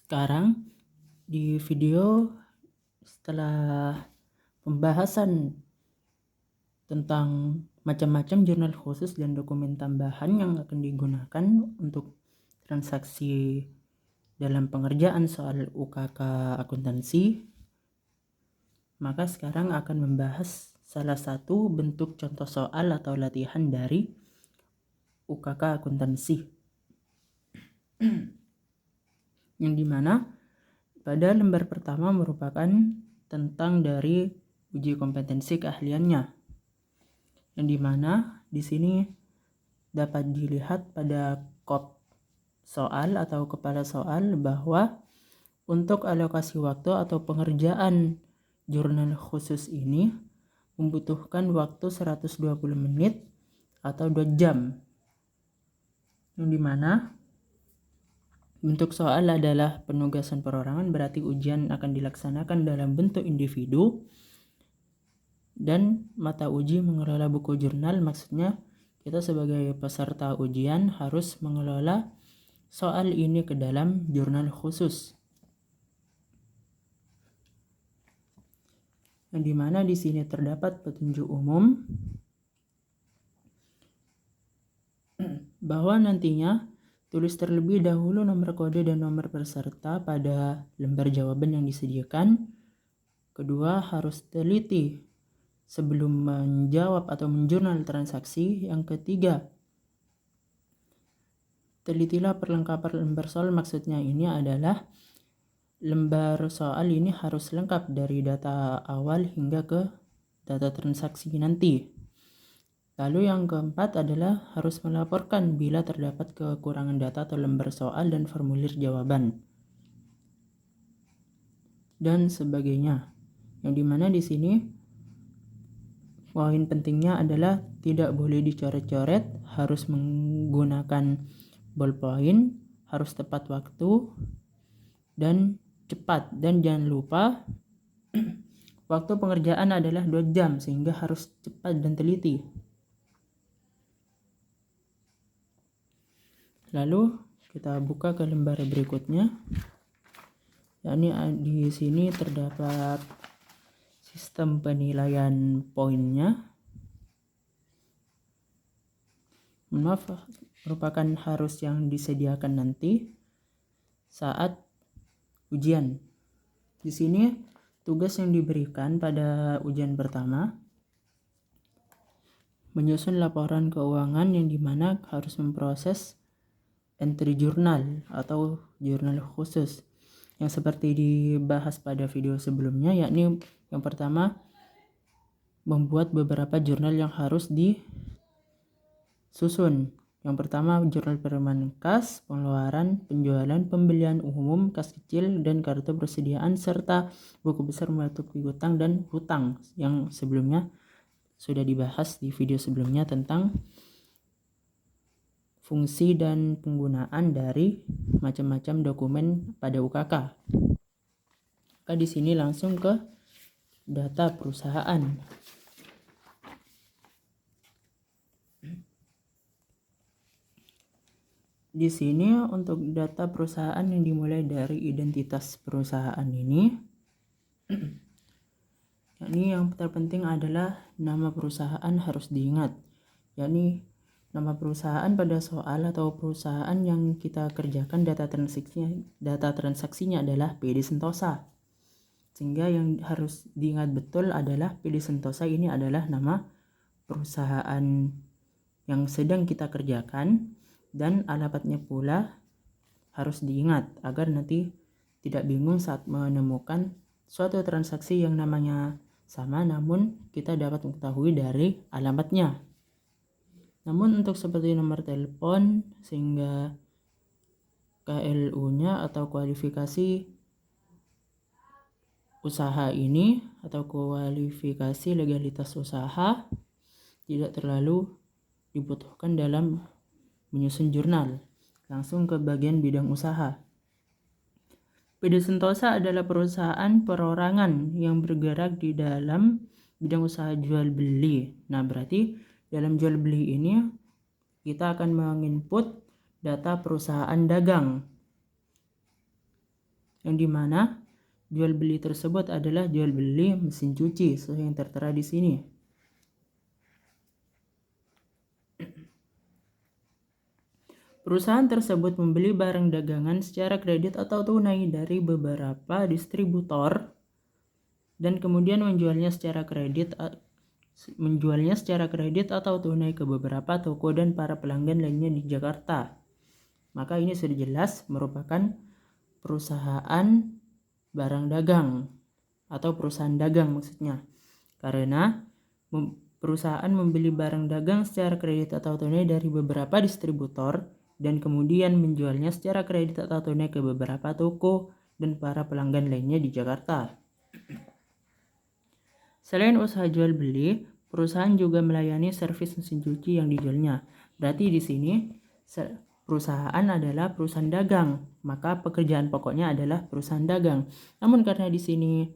Sekarang di video setelah pembahasan tentang macam-macam jurnal khusus dan dokumen tambahan yang akan digunakan untuk transaksi dalam pengerjaan soal UKK akuntansi, maka sekarang akan membahas salah satu bentuk contoh soal atau latihan dari UKK akuntansi yang dimana pada lembar pertama merupakan tentang dari uji kompetensi keahliannya, yang dimana di sini dapat dilihat pada kop soal atau kepala soal bahwa untuk alokasi waktu atau pengerjaan jurnal khusus ini membutuhkan waktu 120 menit atau 2 jam, yang dimana bentuk soal adalah penugasan perorangan, berarti ujian akan dilaksanakan dalam bentuk individu, dan mata uji mengelola buku jurnal, maksudnya kita sebagai peserta ujian harus mengelola soal ini ke dalam jurnal khusus, yang dimana di sini terdapat petunjuk umum bahwa nantinya tulis terlebih dahulu nomor kode dan nomor peserta pada lembar jawaban yang disediakan. Kedua, harus teliti sebelum menjawab atau menjurnal transaksi. Yang ketiga, telitilah perlengkapan lembar soal. Maksudnya ini adalah lembar soal ini harus lengkap dari data awal hingga ke data transaksi nanti. Lalu yang keempat adalah harus melaporkan bila terdapat kekurangan data atau lembar soal dan formulir jawaban dan sebagainya. Yang dimana di sini poin pentingnya adalah tidak boleh dicoret-coret, harus menggunakan ballpoint, harus tepat waktu dan cepat, dan jangan lupa waktu pengerjaan adalah 2 jam sehingga harus cepat dan teliti. Lalu kita buka ke lembar berikutnya. Yakni di sini terdapat sistem penilaian poinnya. Maaf, merupakan harus yang disediakan nanti saat ujian. Di sini tugas yang diberikan pada ujian pertama menyusun laporan keuangan, yang dimana harus memproses entry jurnal atau jurnal khusus yang seperti dibahas pada video sebelumnya, yakni yang pertama membuat beberapa jurnal yang harus disusun. Yang pertama jurnal penerimaan kas, pengeluaran, penjualan, pembelian umum, kas kecil, dan kartu persediaan, serta buku besar menutupi hutang dan hutang yang sebelumnya sudah dibahas di video sebelumnya tentang fungsi dan penggunaan dari macam-macam dokumen pada UKK. Maka di sini langsung ke data perusahaan. Di sini untuk data perusahaan yang dimulai dari identitas perusahaan ini, yakni yang terpenting adalah nama perusahaan harus diingat, yakni nama perusahaan pada soal atau perusahaan yang kita kerjakan data transaksinya adalah PD Sentosa. Sehingga yang harus diingat betul adalah PD Sentosa ini adalah nama perusahaan yang sedang kita kerjakan, dan alamatnya pula harus diingat agar nanti tidak bingung saat menemukan suatu transaksi yang namanya sama namun kita dapat mengetahui dari alamatnya. Namun untuk seperti nomor telepon sehingga KLU-nya atau kualifikasi usaha ini atau kualifikasi legalitas usaha tidak terlalu dibutuhkan dalam menyusun jurnal. Langsung ke bagian bidang usaha. PD Sentosa adalah perusahaan perorangan yang bergerak di dalam bidang usaha jual beli. Nah, berarti dalam jual beli ini kita akan menginput data perusahaan dagang. yang dimana jual beli tersebut adalah jual beli mesin cuci sesuai yang tertera di sini. Perusahaan tersebut membeli barang dagangan secara kredit atau tunai dari beberapa distributor dan kemudian menjualnya secara kredit atau tunai ke beberapa toko dan para pelanggan lainnya di Jakarta. Maka ini sudah jelas merupakan perusahaan barang dagang atau perusahaan dagang maksudnya. Karena perusahaan membeli barang dagang secara kredit atau tunai dari beberapa distributor dan kemudian menjualnya secara kredit atau tunai ke beberapa toko dan para pelanggan lainnya di Jakarta. Selain usaha jual beli, perusahaan juga melayani servis mesin cuci yang dijualnya. Berarti di sini perusahaan adalah perusahaan dagang, maka pekerjaan pokoknya adalah perusahaan dagang. Namun karena di sini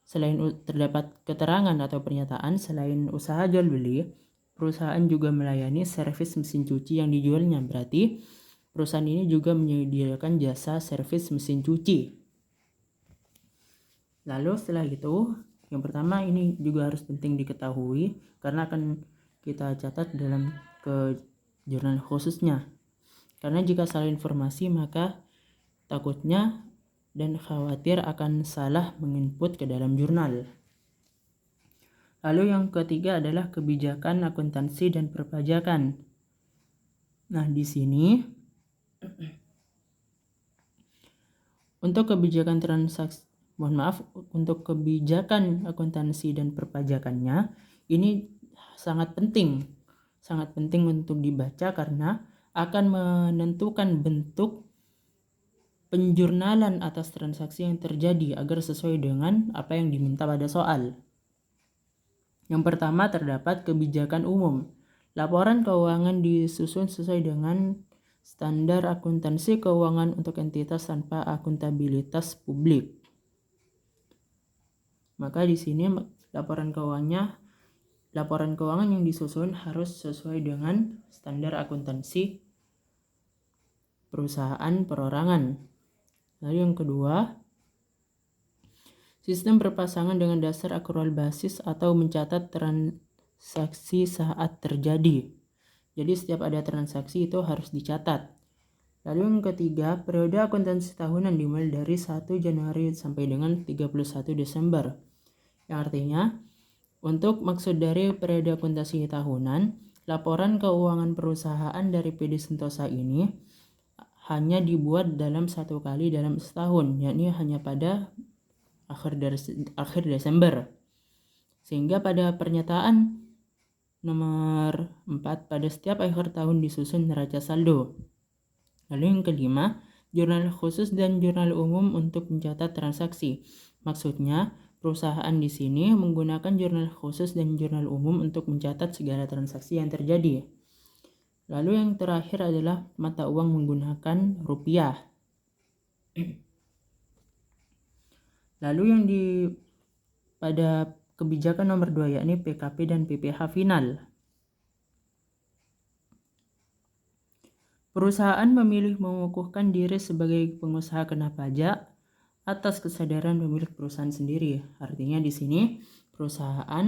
selain terdapat keterangan atau pernyataan selain usaha jual beli, perusahaan juga melayani servis mesin cuci yang dijualnya. Berarti perusahaan ini juga menyediakan jasa servis mesin cuci. Lalu setelah itu, yang pertama ini juga harus penting diketahui karena akan kita catat dalam ke jurnal khususnya. Karena jika salah informasi maka takutnya dan khawatir akan salah menginput ke dalam jurnal. Lalu yang ketiga adalah kebijakan akuntansi dan perpajakan. Nah, di sini untuk kebijakan untuk kebijakan akuntansi dan perpajakannya ini sangat penting untuk dibaca karena akan menentukan bentuk penjurnalan atas transaksi yang terjadi agar sesuai dengan apa yang diminta pada soal. Yang pertama terdapat kebijakan umum. Laporan keuangan disusun sesuai dengan standar akuntansi keuangan untuk entitas tanpa akuntabilitas publik. Maka di sini laporan keuangan yang disusun harus sesuai dengan standar akuntansi perusahaan perorangan. Lalu yang kedua, sistem berpasangan dengan dasar akrual basis atau mencatat transaksi saat terjadi. Jadi setiap ada transaksi itu harus dicatat. Lalu yang ketiga, periode akuntansi tahunan dimulai dari 1 Januari sampai dengan 31 Desember. Yang artinya, untuk maksud dari periode akuntansi tahunan, laporan keuangan perusahaan dari PD Sentosa ini hanya dibuat dalam satu kali dalam setahun, yakni hanya pada akhir Desember. Sehingga pada pernyataan nomor 4 pada setiap akhir tahun disusun neraca saldo. Lalu yang kelima, jurnal khusus dan jurnal umum untuk mencatat transaksi. Maksudnya, perusahaan di sini menggunakan jurnal khusus dan jurnal umum untuk mencatat segala transaksi yang terjadi. Lalu yang terakhir adalah mata uang menggunakan rupiah. Lalu yang pada kebijakan nomor 2 yakni PKP dan PPh final. Perusahaan memilih mengukuhkan diri sebagai pengusaha kena pajak atas kesadaran pemilik perusahaan sendiri. Artinya di sini perusahaan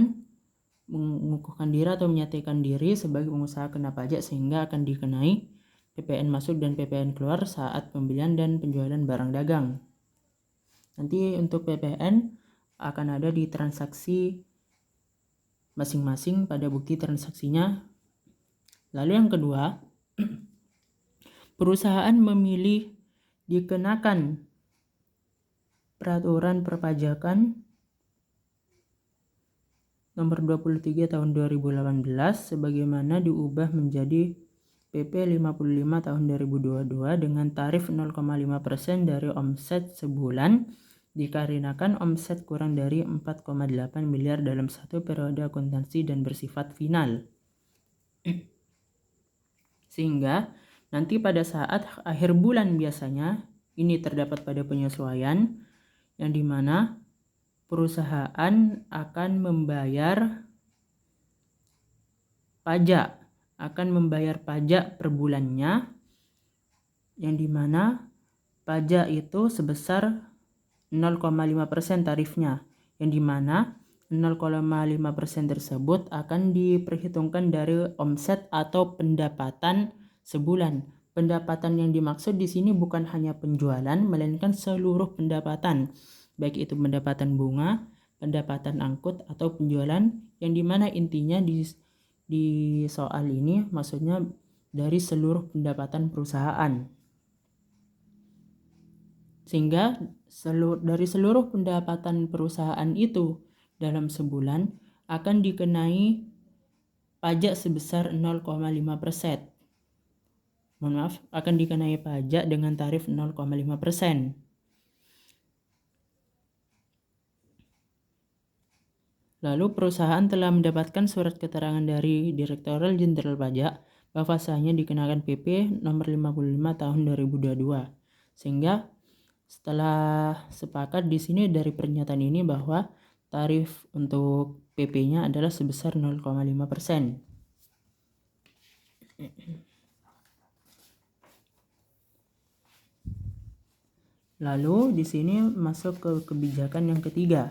mengukuhkan diri atau menyatakan diri sebagai pengusaha kena pajak sehingga akan dikenai PPN masuk dan PPN keluar saat pembelian dan penjualan barang dagang. Nanti untuk PPN akan ada di transaksi masing-masing pada bukti transaksinya. Lalu yang kedua, perusahaan memilih dikenakan peraturan perpajakan nomor 23 tahun 2018 sebagaimana diubah menjadi PP 55 tahun 2022 dengan tarif 0,5% dari omset sebulan dikarenakan omset kurang dari 4,8 miliar dalam satu periode akuntansi dan bersifat final. Sehingga nanti pada saat akhir bulan biasanya ini terdapat pada penyesuaian yang dimana perusahaan akan membayar pajak per bulannya yang dimana pajak itu sebesar 0,5% tarifnya, yang dimana 0,5% tersebut akan diperhitungkan dari omset atau pendapatan sebulan. Pendapatan yang dimaksud di sini bukan hanya penjualan, melainkan seluruh pendapatan, baik itu pendapatan bunga, pendapatan angkut, atau penjualan, yang dimana intinya di soal ini maksudnya dari seluruh pendapatan perusahaan. Sehingga dari seluruh pendapatan perusahaan itu dalam sebulan akan dikenai pajak sebesar 0,5%. Mohon maaf, akan dikenai pajak dengan tarif 0,5%. Lalu perusahaan telah mendapatkan surat keterangan dari Direktorat Jenderal Pajak bahwasanya dikenakan PP nomor 55 tahun 2022. Sehingga setelah sepakat di sini dari pernyataan ini bahwa tarif untuk PP-nya adalah sebesar 0,5%. Lalu di sini masuk ke kebijakan yang ketiga.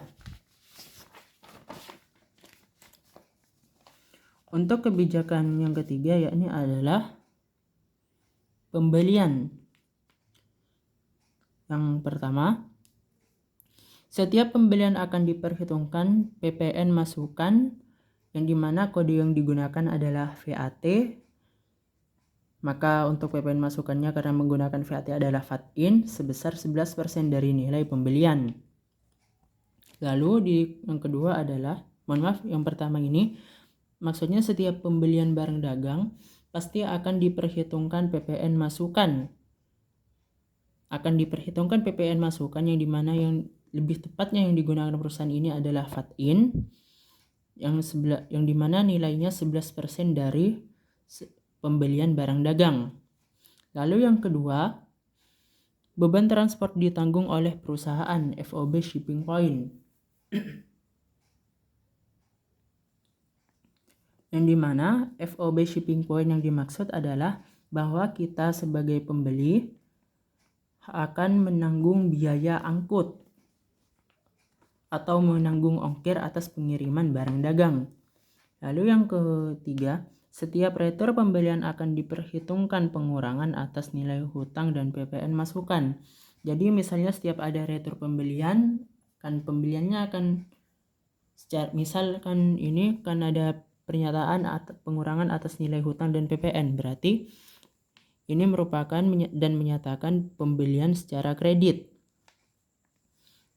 Untuk kebijakan yang ketiga yakni adalah pembelian. Yang pertama, setiap pembelian akan diperhitungkan PPN masukan, yang dimana kode yang digunakan adalah VAT. Maka untuk PPN masukannya karena menggunakan VAT adalah VAT-in sebesar 11% dari nilai pembelian. Lalu yang kedua adalah, yang pertama ini maksudnya setiap pembelian barang dagang pasti akan diperhitungkan PPN masukan. Akan diperhitungkan PPN masukan yang dimana yang lebih tepatnya yang digunakan perusahaan ini adalah VAT-in yang dimana nilainya 11% dari pembelian barang dagang. Lalu yang kedua, beban transport ditanggung oleh perusahaan FOB Shipping Point. Yang dimana FOB Shipping Point yang dimaksud adalah bahwa kita sebagai pembeli akan menanggung biaya angkut atau menanggung ongkir atas pengiriman barang dagang. Lalu yang ketiga, setiap retur pembelian akan diperhitungkan pengurangan atas nilai hutang dan PPN masukan. Jadi misalnya setiap ada retur pembelian, kan pembeliannya akan misalkan ini kan ada pernyataan pengurangan atas nilai hutang dan PPN, berarti ini merupakan dan menyatakan pembelian secara kredit.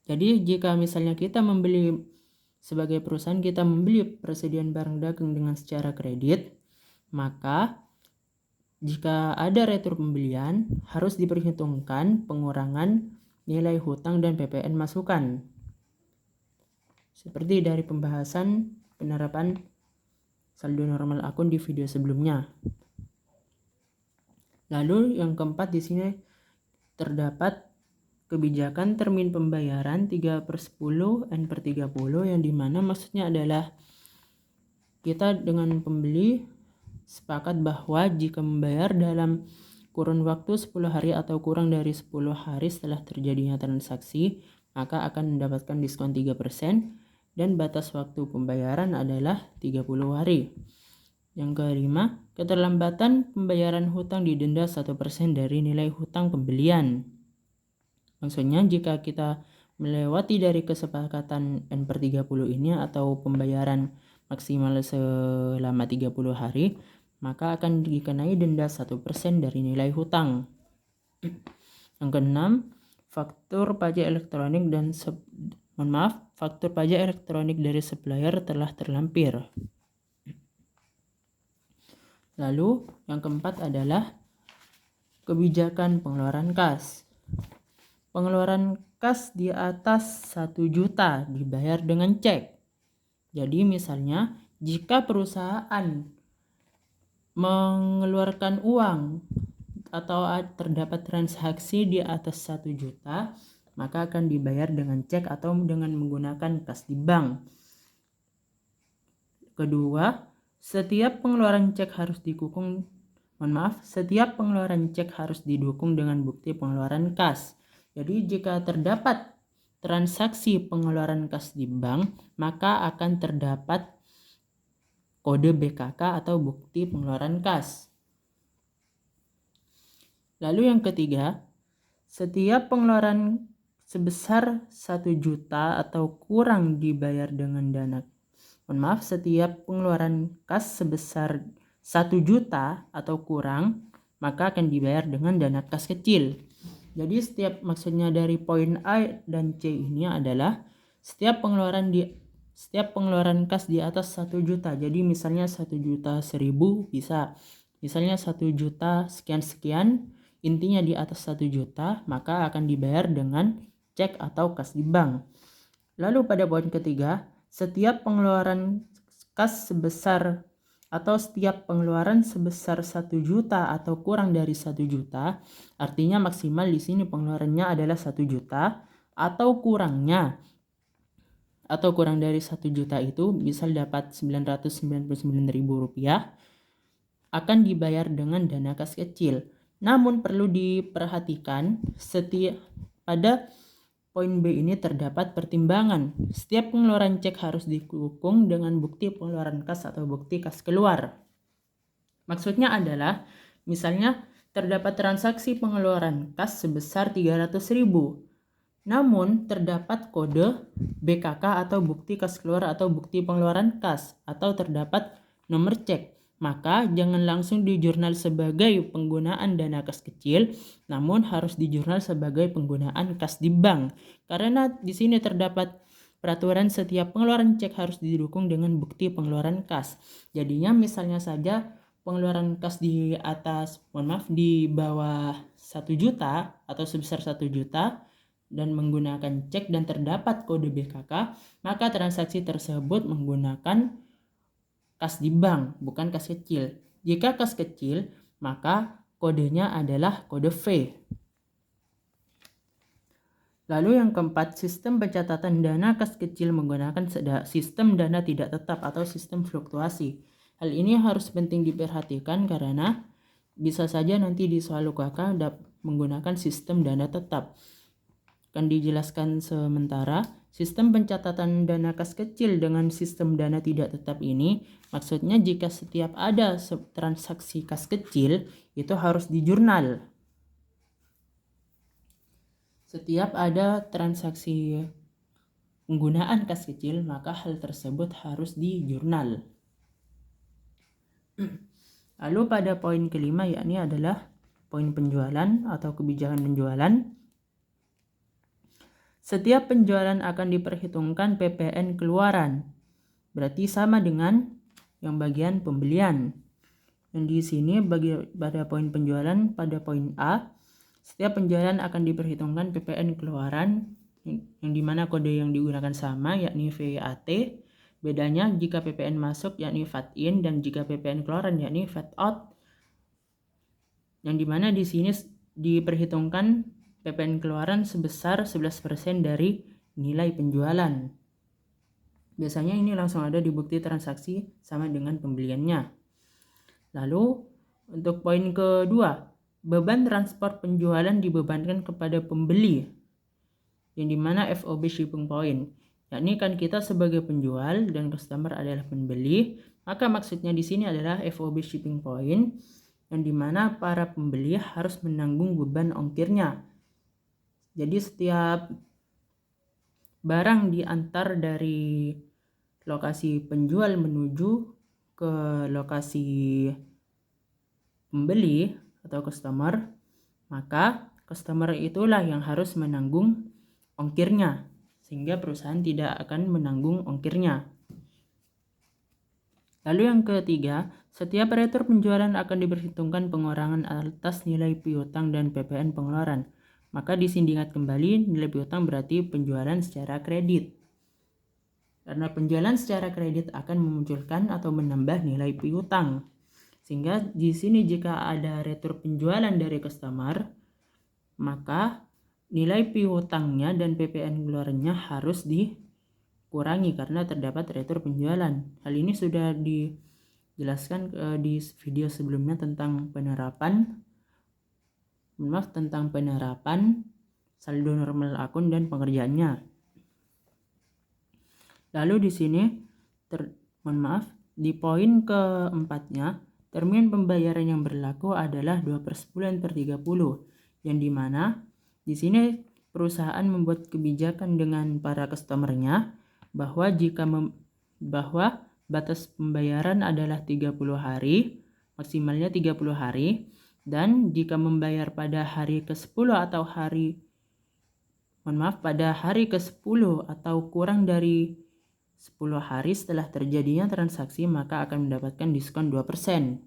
Jadi jika misalnya kita membeli sebagai perusahaan, kita membeli persediaan barang dagang dengan secara kredit, maka jika ada retur pembelian harus diperhitungkan pengurangan nilai hutang dan PPN masukan. Seperti dari pembahasan penerapan saldo normal akun di video sebelumnya. Lalu yang keempat di sini terdapat kebijakan termin pembayaran 3/10 N/30 yang dimana maksudnya adalah kita dengan pembeli sepakat bahwa jika membayar dalam kurun waktu 10 hari atau kurang dari 10 hari setelah terjadinya transaksi, maka akan mendapatkan diskon 3% dan batas waktu pembayaran adalah 30 hari. Yang kelima, keterlambatan pembayaran hutang didenda 1% dari nilai hutang pembelian. Maksudnya jika kita melewati dari kesepakatan N/30 ini atau pembayaran maksimal selama 30 hari, maka akan dikenai denda 1% dari nilai hutang. Yang keenam, faktur pajak elektronik faktur pajak elektronik dari supplier telah terlampir. Lalu yang keempat adalah kebijakan pengeluaran kas. Pengeluaran kas di atas 1 juta dibayar dengan cek. Jadi misalnya jika perusahaan mengeluarkan uang atau terdapat transaksi di atas 1 juta, maka akan dibayar dengan cek atau dengan menggunakan kas di bank. Kedua, setiap pengeluaran cek harus setiap pengeluaran cek harus didukung dengan bukti pengeluaran kas. Jadi jika terdapat transaksi pengeluaran kas di bank, maka akan terdapat kode BKK atau bukti pengeluaran kas. Lalu yang ketiga, setiap pengeluaran sebesar 1 juta atau kurang dibayar dengan dana. Setiap pengeluaran kas sebesar 1 juta atau kurang, maka akan dibayar dengan dana kas kecil. Jadi maksudnya dari poin A dan C ini adalah setiap pengeluaran kas di atas 1 juta. Jadi misalnya 1 juta 1000 bisa. Misalnya 1 juta sekian-sekian, intinya di atas 1 juta, maka akan dibayar dengan cek atau kas di bank. Lalu pada poin ketiga, setiap pengeluaran kas sebesar atau setiap pengeluaran sebesar 1 juta atau kurang dari 1 juta, artinya maksimal di sini pengeluarannya adalah 1 juta atau kurang dari 1 juta itu misal dapat Rp999.000, akan dibayar dengan dana kas kecil. Namun perlu diperhatikan pada poin B ini terdapat pertimbangan. Setiap pengeluaran cek harus didukung dengan bukti pengeluaran kas atau bukti kas keluar. Maksudnya adalah, misalnya terdapat transaksi pengeluaran kas sebesar 300.000. Namun terdapat kode BKK atau bukti kas keluar atau bukti pengeluaran kas, atau terdapat nomor cek. Maka jangan langsung dijurnal sebagai penggunaan dana kas kecil, namun harus dijurnal sebagai penggunaan kas di bank. Karena di sini terdapat peraturan setiap pengeluaran cek harus didukung dengan bukti pengeluaran kas. Jadinya misalnya saja pengeluaran kas di bawah 1 juta atau sebesar 1 juta dan menggunakan cek dan terdapat kode BKK, maka transaksi tersebut menggunakan kas di bank, bukan kas kecil. Jika kas kecil, maka kodenya adalah kode V. Lalu yang keempat, sistem pencatatan dana kas kecil menggunakan sistem dana tidak tetap atau sistem fluktuasi. Hal ini harus penting diperhatikan karena bisa saja nanti di soal UKK menggunakan sistem dana tetap. Akan dijelaskan sementara, sistem pencatatan dana kas kecil dengan sistem dana tidak tetap ini, maksudnya jika setiap ada transaksi kas kecil, itu harus dijurnal. Setiap ada transaksi penggunaan kas kecil, maka hal tersebut harus dijurnal. Lalu pada poin kelima, yakni adalah poin penjualan atau kebijakan penjualan. Setiap penjualan akan diperhitungkan PPN keluaran. Berarti sama dengan yang bagian pembelian. Dan di sini pada poin penjualan pada poin A, setiap penjualan akan diperhitungkan PPN keluaran yang dimana kode yang digunakan sama, yakni VAT. Bedanya jika PPN masuk yakni VAT in, dan jika PPN keluaran yakni VAT out. Yang dimana di sini diperhitungkan PPN keluaran sebesar 11% dari nilai penjualan. Biasanya ini langsung ada di bukti transaksi sama dengan pembeliannya. Lalu untuk poin kedua, beban transport penjualan dibebankan kepada pembeli, yang dimana FOB shipping point. Yakni kan kita sebagai penjual dan customer adalah pembeli, maka maksudnya di sini adalah FOB shipping point, yang dimana para pembeli harus menanggung beban ongkirnya. Jadi setiap barang diantar dari lokasi penjual menuju ke lokasi pembeli atau customer, maka customer itulah yang harus menanggung ongkirnya, sehingga perusahaan tidak akan menanggung ongkirnya. Lalu yang ketiga, setiap retur penjualan akan diperhitungkan pengurangan atas nilai piutang dan PPN pengeluaran. Maka di sini diingat kembali, nilai piutang berarti penjualan secara kredit. Karena penjualan secara kredit akan memunculkan atau menambah nilai piutang. Sehingga di sini jika ada retur penjualan dari customer, maka nilai piutangnya dan PPN keluarannya harus dikurangi karena terdapat retur penjualan. Hal ini sudah jelaskan di video sebelumnya tentang penerapan saldo normal akun dan pengerjaannya. Lalu di sini di poin keempatnya, termin pembayaran yang berlaku adalah 2/10/30, yang dimana di sini perusahaan membuat kebijakan dengan para customernya bahwa bahwa batas pembayaran adalah 30 hari, maksimalnya 30 hari, dan jika membayar pada hari ke-10 atau pada hari ke-10 atau kurang dari 10 hari setelah terjadinya transaksi, maka akan mendapatkan diskon 2%.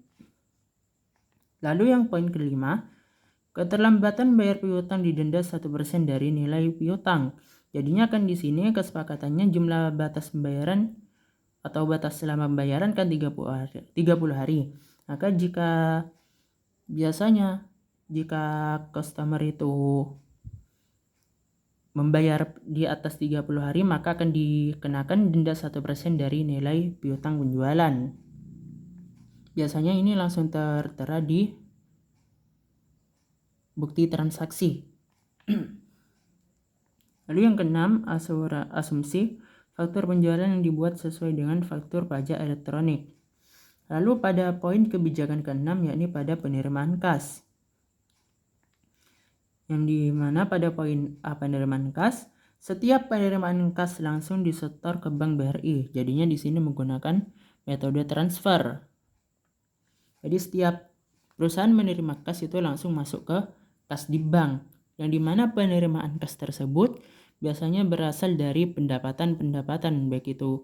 Lalu yang poin kelima, keterlambatan bayar piutang didenda 1% dari nilai piutang. Jadinya kan di sini kesepakatannya jumlah batas pembayaran atau batas selama pembayaran kan 30 hari. Maka biasanya jika customer itu membayar di atas 30 hari, maka akan dikenakan denda 1% dari nilai piutang penjualan. Biasanya ini langsung tertera di bukti transaksi. Lalu yang keenam, asumsi faktur penjualan yang dibuat sesuai dengan faktur pajak elektronik. Lalu pada poin kebijakan keenam, yakni pada penerimaan kas. Yang dimana pada poin A penerimaan kas, setiap penerimaan kas langsung disetor ke Bank BRI. Jadinya di sini menggunakan metode transfer. Jadi setiap perusahaan menerima kas itu langsung masuk ke kas di bank. Yang dimana penerimaan kas tersebut biasanya berasal dari pendapatan, baik itu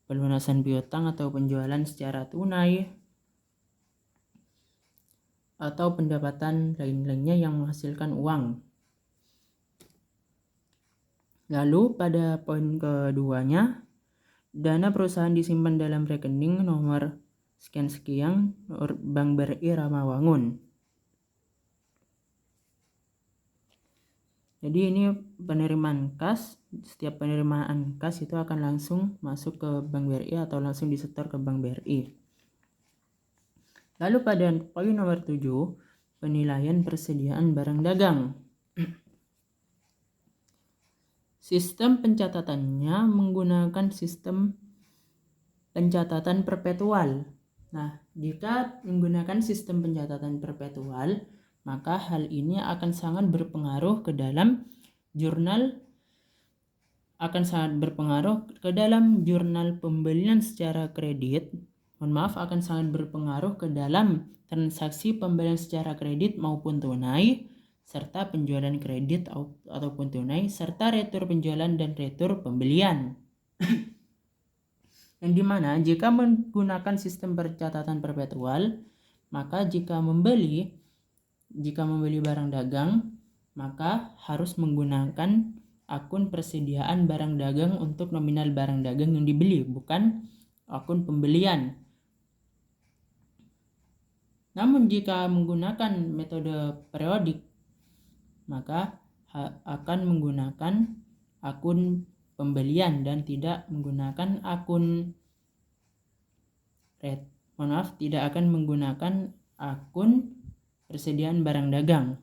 pelunasan piutang atau penjualan secara tunai atau pendapatan lain-lainnya yang menghasilkan uang. Lalu pada poin keduanya, dana perusahaan disimpan dalam rekening nomor sekian-sekian Bank BRI Ramawangun. Jadi ini penerimaan kas, setiap penerimaan kas itu akan langsung masuk ke Bank BRI atau langsung disetor ke Bank BRI. Lalu pada poin nomor 7, penilaian persediaan barang dagang. Sistem pencatatannya menggunakan sistem pencatatan perpetual. Nah, jika menggunakan sistem pencatatan perpetual, maka hal ini akan sangat berpengaruh ke dalam jurnal pembelian secara kredit. Akan sangat berpengaruh ke dalam transaksi pembelian secara kredit maupun tunai, serta penjualan kredit ataupun tunai, serta retur penjualan dan retur pembelian. Yang dimana jika menggunakan sistem pencatatan perpetual, maka jika membeli barang dagang, maka harus menggunakan akun persediaan barang dagang untuk nominal barang dagang yang dibeli, bukan akun pembelian. Namun jika menggunakan metode periodik, maka akan menggunakan akun pembelian dan tidak menggunakan akun persediaan barang dagang.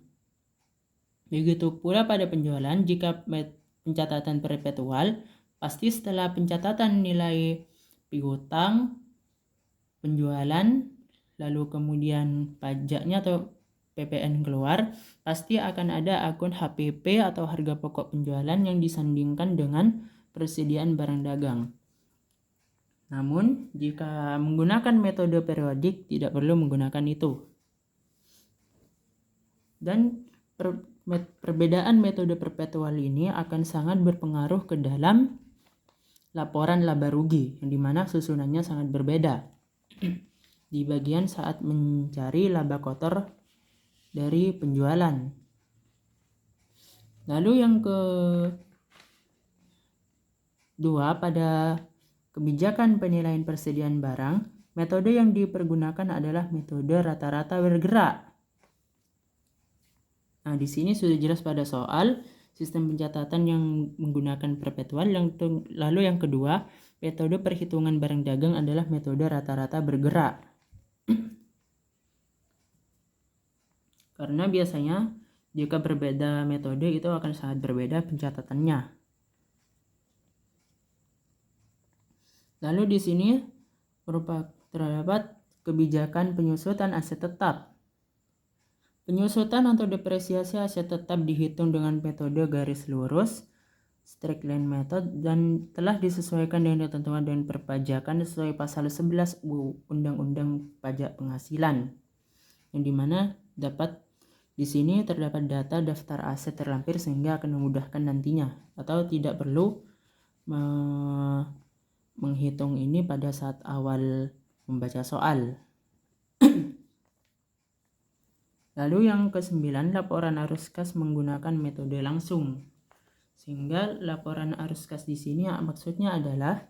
Begitu pula pada penjualan, jika pencatatan perpetual, pasti setelah pencatatan nilai piutang, penjualan, lalu kemudian pajaknya atau PPN keluar, pasti akan ada akun HPP atau harga pokok penjualan yang disandingkan dengan persediaan barang dagang. Namun, jika menggunakan metode periodik, tidak perlu menggunakan itu. Dan perbedaan metode perpetual ini akan sangat berpengaruh ke dalam laporan laba rugi, yang dimana susunannya sangat berbeda. Di bagian saat mencari laba kotor dari penjualan. Lalu yang kedua, pada kebijakan penilaian persediaan barang, metode yang dipergunakan adalah metode rata-rata bergerak. Nah, di sini sudah jelas pada soal sistem pencatatan yang menggunakan perpetual. Lalu yang kedua, metode perhitungan barang dagang adalah metode rata-rata bergerak. Karena biasanya jika berbeda metode itu akan sangat berbeda pencatatannya. Lalu di sini terdapat kebijakan penyusutan aset tetap. Penyusutan atau depresiasi aset tetap dihitung dengan metode garis lurus, straight line method, dan telah disesuaikan dengan ketentuan dan perpajakan sesuai pasal 11 Undang-Undang Pajak Penghasilan, yang dimana di sini terdapat data daftar aset terlampir sehingga akan memudahkan nantinya, atau tidak perlu menghitung ini pada saat awal membaca soal. Lalu yang ke-9, laporan arus kas menggunakan metode langsung. Sehingga laporan arus kas di sini maksudnya adalah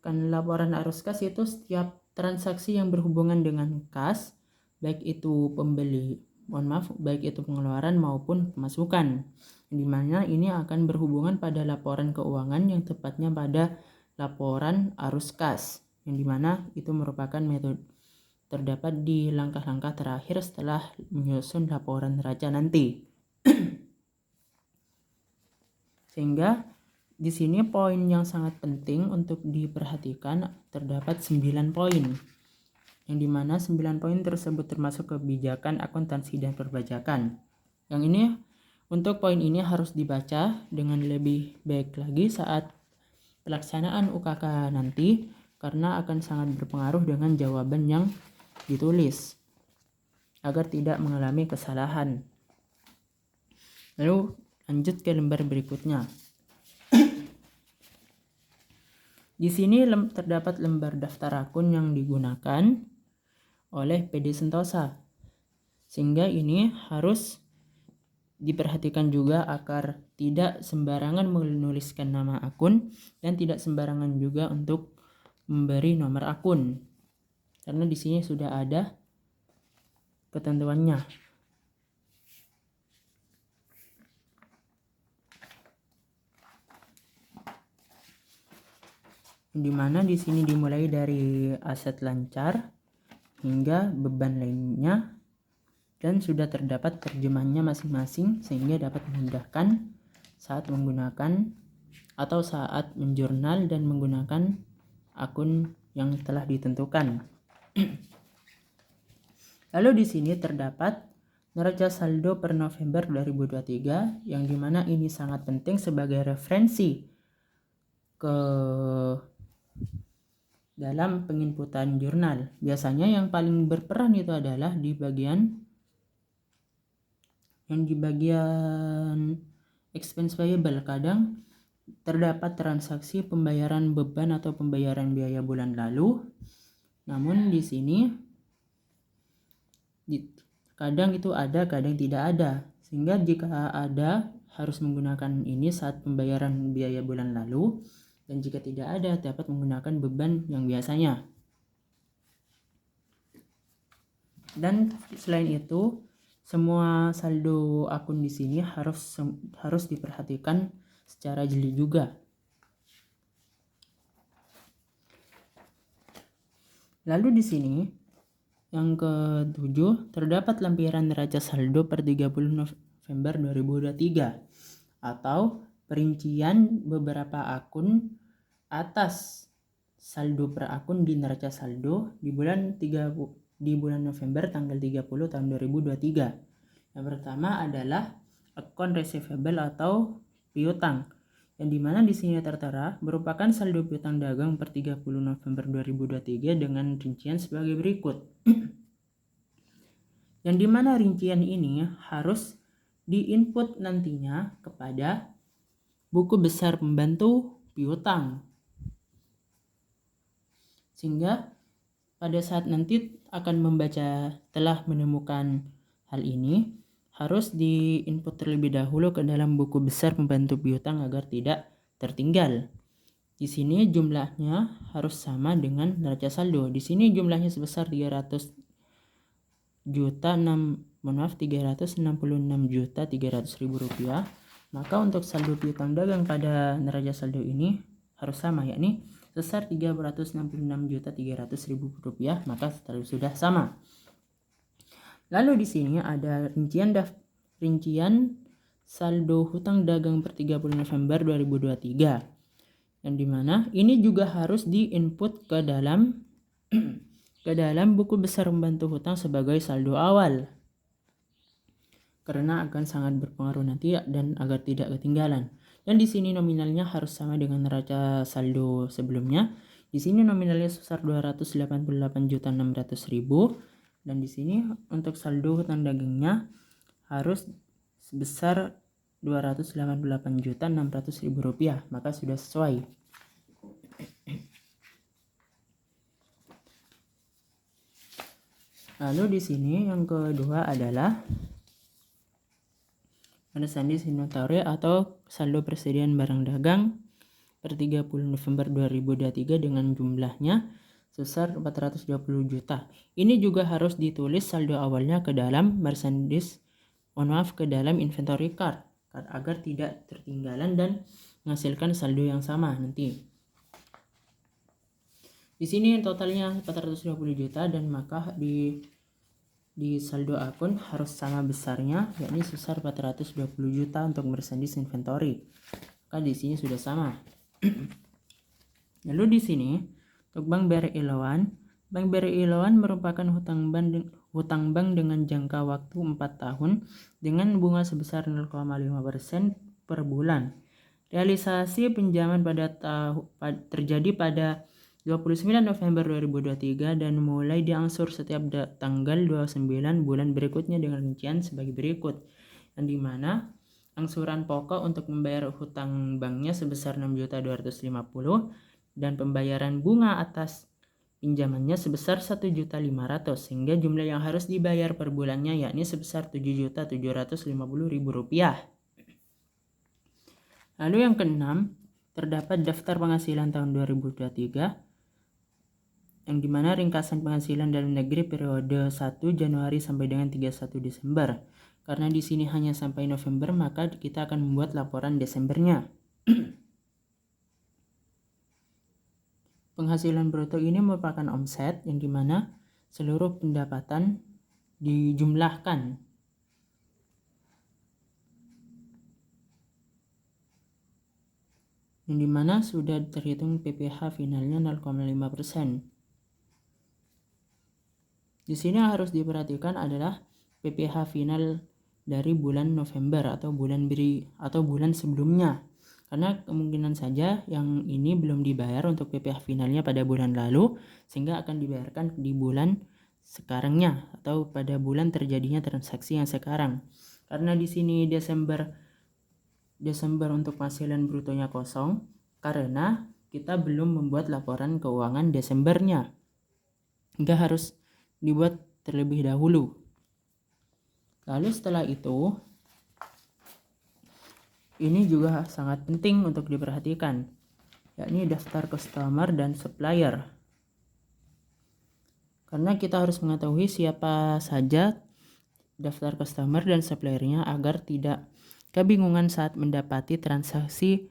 kan laporan arus kas itu setiap transaksi yang berhubungan dengan kas, baik itu pengeluaran maupun pemasukan, di mana ini akan berhubungan pada laporan keuangan yang tepatnya pada laporan arus kas, yang dimana itu merupakan metode terdapat di langkah-langkah terakhir setelah menyusun laporan neraca nanti. Sehingga di sini poin yang sangat penting untuk diperhatikan terdapat 9 poin, yang dimana 9 poin tersebut termasuk kebijakan akuntansi dan perpajakan. Yang ini untuk poin ini harus dibaca dengan lebih baik lagi saat pelaksanaan UKK nanti, karena akan sangat berpengaruh dengan jawaban yang ditulis agar tidak mengalami kesalahan. Lalu lanjut ke lembar berikutnya. Di sini terdapat lembar daftar akun yang digunakan oleh PD Sentosa, sehingga ini harus diperhatikan juga agar tidak sembarangan menuliskan nama akun dan tidak sembarangan juga untuk memberi nomor akun, karena di sini sudah ada ketentuannya. Di mana di sini dimulai dari aset lancar hingga beban lainnya, dan sudah terdapat terjemahnya masing-masing sehingga dapat memudahkan saat menggunakan atau saat menjurnal dan menggunakan akun yang telah ditentukan. Lalu di sini terdapat neraca saldo per November 2023, yang dimana ini sangat penting sebagai referensi ke dalam penginputan jurnal. Biasanya yang paling berperan itu adalah di bagian expense payable. Kadang terdapat transaksi pembayaran beban atau pembayaran biaya bulan lalu, namun di sini kadang itu ada, kadang tidak ada, sehingga jika ada harus menggunakan ini saat pembayaran biaya bulan lalu, dan jika tidak ada dapat menggunakan beban yang biasanya. Dan selain itu, semua saldo akun di sini harus diperhatikan secara jeli juga. Lalu di sini yang ke-7 terdapat lampiran neraca saldo per 30 November 2023 atau perincian beberapa akun atas saldo per akun di neraca saldo di bulan November tanggal 30 tahun 2023. Yang pertama adalah akun receivable atau piutang, yang dimana di sini tertera merupakan saldo piutang dagang per 30 November 2023 dengan rincian sebagai berikut. Yang dimana rincian ini harus diinput nantinya kepada buku besar pembantu piutang, sehingga pada saat nanti akan membaca telah menemukan hal ini harus diinput terlebih dahulu ke dalam buku besar pembantu piutang agar tidak tertinggal. Di sini jumlahnya harus sama dengan neraca saldo. Di sini jumlahnya sebesar 366.300.000 rupiah. Maka untuk saldo piutang dagang pada neraca saldo ini harus sama, yakni sebesar Rp366.300.000, maka sudah sama. Lalu di sini ada rincian saldo hutang dagang per 30 November 2023, yang dimana ini juga harus diinput ke dalam buku besar pembantu hutang sebagai saldo awal, karena akan sangat berpengaruh nanti dan agar tidak ketinggalan. Dan di sini nominalnya harus sama dengan neraca saldo sebelumnya. Di sini nominalnya sebesar 288.600.000, dan di sini untuk saldo hutang dagangnya harus sebesar Rp288.600.000, maka sudah sesuai. Lalu di sini yang kedua adalah Merchandise Inventory atau saldo persediaan barang dagang per 30 November 2023 dengan jumlahnya sebesar 420 juta. Ini juga harus ditulis saldo awalnya ke dalam ke dalam inventory card agar tidak tertinggalan dan menghasilkan saldo yang sama nanti. Di sini totalnya 420 juta dan maka di saldo akun harus sama besarnya, yakni sebesar 420 juta untuk merchandise inventory. Maka di sini sudah sama. Lalu di sini untuk Bank BRI Loan merupakan hutang bank dengan jangka waktu 4 tahun dengan bunga sebesar 0,5% per bulan. Realisasi pinjaman terjadi pada 29 November 2023 dan mulai diangsur setiap tanggal 29 bulan berikutnya dengan rincian sebagai berikut, yang dimana angsuran pokok untuk membayar hutang banknya sebesar 6.250.000 dan pembayaran bunga atas pinjamannya sebesar 1.500.000, sehingga jumlah yang harus dibayar per bulannya yakni sebesar Rp7.750.000. Lalu yang keenam, terdapat daftar penghasilan tahun 2023 yang dimana ringkasan penghasilan dalam negeri periode 1 Januari sampai dengan 31 Desember. Karena di sini hanya sampai November, maka kita akan membuat laporan Desembernya. Penghasilan bruto ini merupakan omset yang dimana seluruh pendapatan dijumlahkan. Yang dimana sudah terhitung PPh finalnya 0,5%. Di sini harus diperhatikan adalah PPh final dari bulan November atau bulan sebelumnya. Karena kemungkinan saja yang ini belum dibayar untuk PPh finalnya pada bulan lalu, sehingga akan dibayarkan di bulan sekarangnya atau pada bulan terjadinya transaksi yang sekarang. Karena di sini Desember untuk penghasilan brutonya kosong karena kita belum membuat laporan keuangan Desembernya. Hingga harus dibuat terlebih dahulu. Lalu setelah itu, ini juga sangat penting untuk diperhatikan, yakni daftar customer dan supplier. Karena kita harus mengetahui siapa saja daftar customer dan suppliernya agar tidak kebingungan saat mendapati transaksi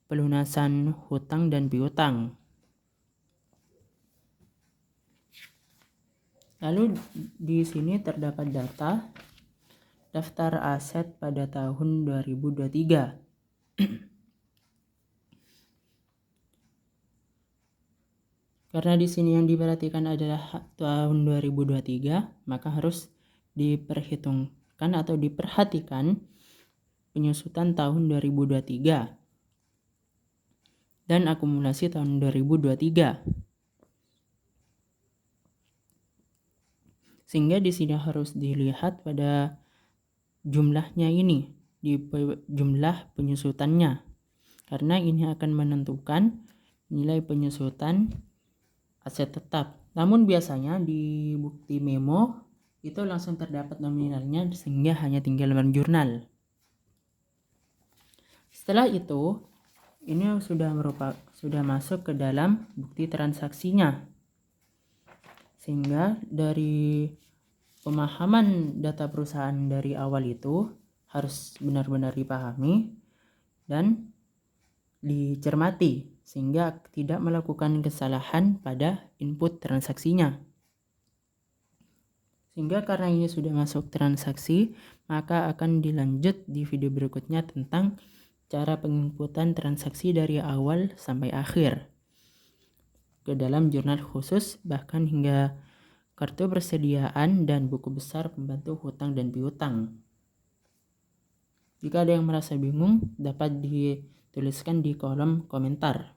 pelunasan hutang dan piutang. Lalu di sini terdapat daftar aset pada tahun 2023. Karena di sini yang diperhatikan adalah tahun 2023, maka harus diperhitungkan atau diperhatikan penyusutan tahun 2023 dan akumulasi tahun 2023. Sehingga di sini harus dilihat pada jumlahnya ini, di jumlah penyusutannya. Karena ini akan menentukan nilai penyusutan aset tetap. Namun biasanya di bukti memo itu langsung terdapat nominalnya sehingga hanya tinggal menjurnal. Setelah itu, ini sudah masuk ke dalam bukti transaksinya. Sehingga dari pemahaman data perusahaan dari awal itu harus benar-benar dipahami dan dicermati. sehingga tidak melakukan kesalahan pada input transaksinya. Sehingga karena ini sudah masuk transaksi, maka akan dilanjut di video berikutnya tentang cara penginputan transaksi dari awal sampai akhir ke dalam jurnal khusus, bahkan hingga kartu persediaan dan buku besar pembantu hutang dan piutang. Jika ada yang merasa bingung, dapat dituliskan di kolom komentar.